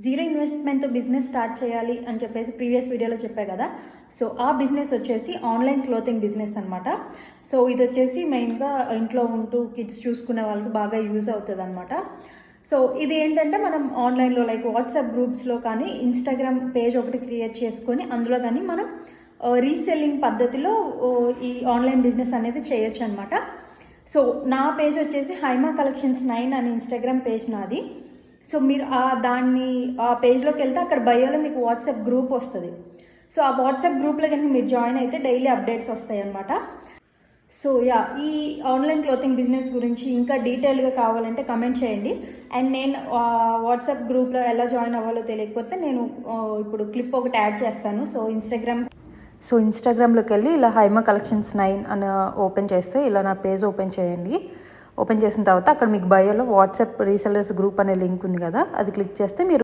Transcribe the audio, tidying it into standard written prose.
Zero ఇన్వెస్ట్మెంట్తో business start చేయాలి అని చెప్పేసి ప్రీవియస్ వీడియోలో చెప్పా కదా. సో ఆ బిజినెస్ వచ్చేసి ఆన్లైన్ క్లోతింగ్ బిజినెస్ అనమాట. సో ఇది వచ్చేసి మెయిన్గా ఇంట్లో ఉంటూ కిడ్స్ చూసుకునే వాళ్ళకి బాగా యూజ్ అవుతుంది అనమాట. సో ఇది ఏంటంటే మనం ఆన్లైన్లో లైక్ వాట్సాప్ గ్రూప్స్లో కానీ ఇన్స్టాగ్రామ్ పేజ్ ఒకటి క్రియేట్ చేసుకొని అందులో కానీ మనం రీసెల్లింగ్ పద్ధతిలో ఈ ఆన్లైన్ బిజినెస్ అనేది చేయొచ్చు అనమాట. సో నా పేజ్ వచ్చేసి హైమా కలెక్షన్స్ 9 అని ఇన్స్టాగ్రామ్ పేజ్ నాది. సో మీరు ఆ పేజ్లోకి వెళ్తే అక్కడ బయోలో మీకు వాట్సాప్ గ్రూప్ వస్తుంది. సో ఆ వాట్సాప్ గ్రూప్లో కనుక మీరు జాయిన్ అయితే డైలీ అప్డేట్స్ వస్తాయి అన్నమాట. సో ఈ ఆన్లైన్ క్లోతింగ్ బిజినెస్ గురించి ఇంకా డీటెయిల్గా కావాలంటే కమెంట్ చేయండి. అండ్ నేను వాట్సాప్ గ్రూప్లో ఎలా జాయిన్ అవ్వాలో తెలియకపోతే నేను ఇప్పుడు క్లిప్ ఒకటి యాడ్ చేస్తాను. సో ఇన్స్టాగ్రామ్లోకి వెళ్ళి ఇలా హైమా కలెక్షన్స్ 9 అని ఓపెన్ చేస్తే ఇలా నా పేజ్ ఓపెన్ చేయండి. ఓపెన్ చేసిన తర్వాత అక్కడ మీకు బయోలో వాట్సాప్ రీసెల్లర్స్ గ్రూప్ అనే లింక్ ఉంది కదా, అది క్లిక్ చేస్తే మీరు